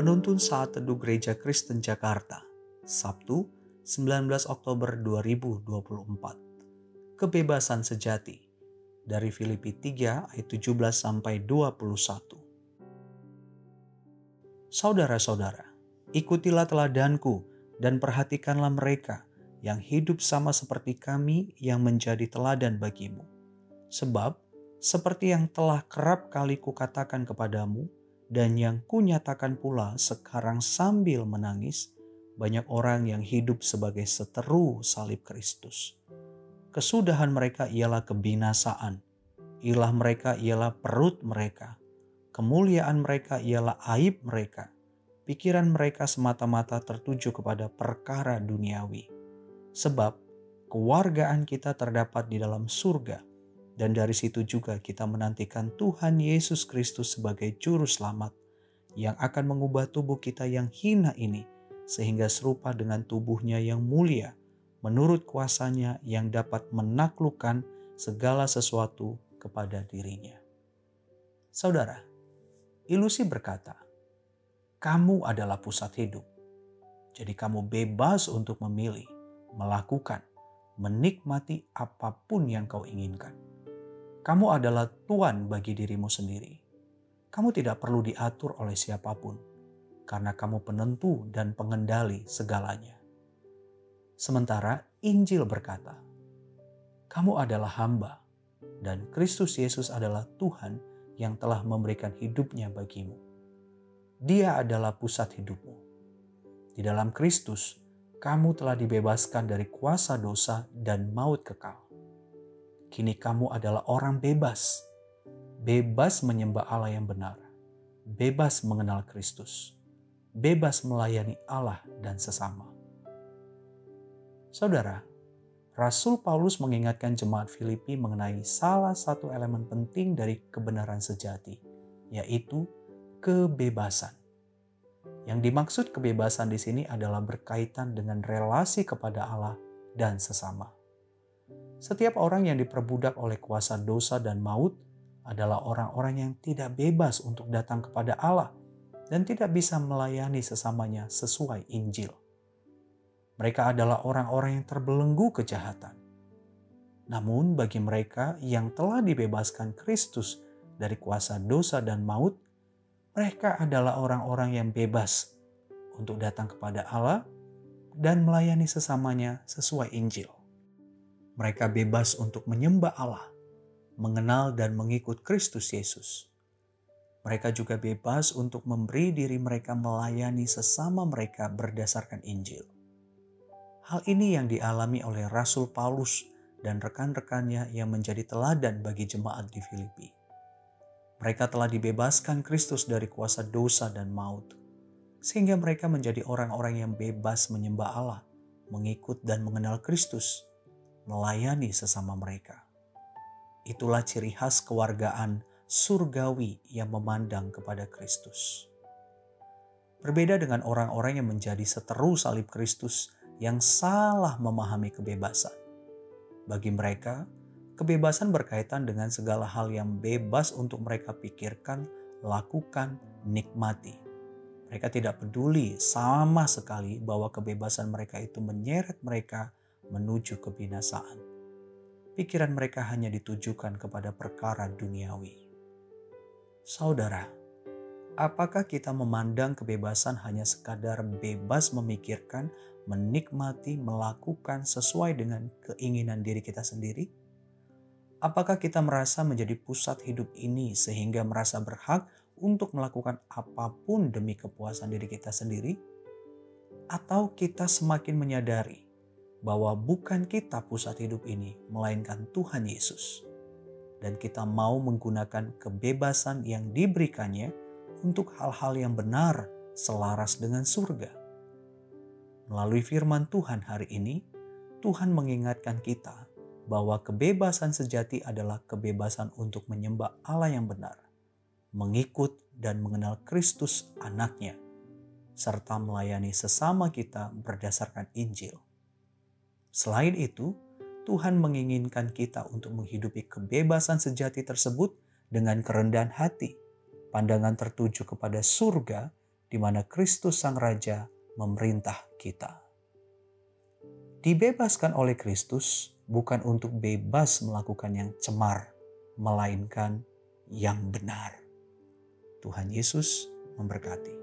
Penuntun Saat Teduh Gereja Kristen Jakarta, Sabtu, 19 Oktober 2024. Kebebasan sejati dari Filipi 3 ayat 17-21. Saudara-saudara, ikutilah teladanku dan perhatikanlah mereka yang hidup sama seperti kami yang menjadi teladan bagimu. Sebab, seperti yang telah kerap kali kukatakan kepadamu, dan yang kunyatakan pula sekarang sambil menangis, banyak orang yang hidup sebagai seteru salib Kristus. Kesudahan mereka ialah kebinasaan, ilah mereka ialah perut mereka, kemuliaan mereka ialah aib mereka, pikiran mereka semata-mata tertuju kepada perkara duniawi. Sebab kewargaan kita terdapat di dalam surga, dan dari situ juga kita menantikan Tuhan Yesus Kristus sebagai Juru Selamat yang akan mengubah tubuh kita yang hina ini sehingga serupa dengan tubuhnya yang mulia menurut kuasanya yang dapat menaklukkan segala sesuatu kepada dirinya. Saudara, ilusi berkata, kamu adalah pusat hidup. Jadi kamu bebas untuk memilih, melakukan, menikmati apapun yang kau inginkan. Kamu adalah tuan bagi dirimu sendiri. Kamu tidak perlu diatur oleh siapapun, karena kamu penentu dan pengendali segalanya. Sementara Injil berkata, kamu adalah hamba, dan Kristus Yesus adalah Tuhan yang telah memberikan hidupnya bagimu. Dia adalah pusat hidupmu. Di dalam Kristus, kamu telah dibebaskan dari kuasa dosa dan maut kekal. Kini kamu adalah orang bebas. Bebas menyembah Allah yang benar. Bebas mengenal Kristus. Bebas melayani Allah dan sesama. Saudara, Rasul Paulus mengingatkan jemaat Filipi mengenai salah satu elemen penting dari kebenaran sejati, yaitu kebebasan. Yang dimaksud kebebasan di sini adalah berkaitan dengan relasi kepada Allah dan sesama. Setiap orang yang diperbudak oleh kuasa dosa dan maut adalah orang-orang yang tidak bebas untuk datang kepada Allah dan tidak bisa melayani sesamanya sesuai Injil. Mereka adalah orang-orang yang terbelenggu kejahatan. Namun bagi mereka yang telah dibebaskan Kristus dari kuasa dosa dan maut, mereka adalah orang-orang yang bebas untuk datang kepada Allah dan melayani sesamanya sesuai Injil. Mereka bebas untuk menyembah Allah, mengenal dan mengikut Kristus Yesus. Mereka juga bebas untuk memberi diri mereka melayani sesama mereka berdasarkan Injil. Hal ini yang dialami oleh Rasul Paulus dan rekan-rekannya yang menjadi teladan bagi jemaat di Filipi. Mereka telah dibebaskan Kristus dari kuasa dosa dan maut, sehingga mereka menjadi orang-orang yang bebas menyembah Allah, mengikut dan mengenal Kristus, melayani sesama mereka. Itulah ciri khas kewargaan surgawi yang memandang kepada Kristus. Berbeda dengan orang-orang yang menjadi seteru salib Kristus yang salah memahami kebebasan. Bagi mereka, kebebasan berkaitan dengan segala hal yang bebas untuk mereka pikirkan, lakukan, nikmati. Mereka tidak peduli sama sekali bahwa kebebasan mereka itu menyeret mereka menuju kebinasaan. Pikiran mereka hanya ditujukan kepada perkara duniawi. Saudara, apakah kita memandang kebebasan hanya sekadar bebas memikirkan, menikmati, melakukan sesuai dengan keinginan diri kita sendiri? Apakah kita merasa menjadi pusat hidup ini sehingga merasa berhak untuk melakukan apapun demi kepuasan diri kita sendiri? Atau kita semakin menyadari bahwa bukan kita pusat hidup ini, melainkan Tuhan Yesus. Dan kita mau menggunakan kebebasan yang diberikannya untuk hal-hal yang benar selaras dengan surga. Melalui firman Tuhan hari ini, Tuhan mengingatkan kita bahwa kebebasan sejati adalah kebebasan untuk menyembah Allah yang benar. mengikut dan mengenal Kristus anaknya, serta melayani sesama kita berdasarkan Injil. Selain itu, Tuhan menginginkan kita untuk menghidupi kebebasan sejati tersebut dengan kerendahan hati, pandangan tertuju kepada surga di mana Kristus Sang Raja memerintah kita. Dibebaskan oleh Kristus bukan untuk bebas melakukan yang cemar, melainkan yang benar. Tuhan Yesus memberkati.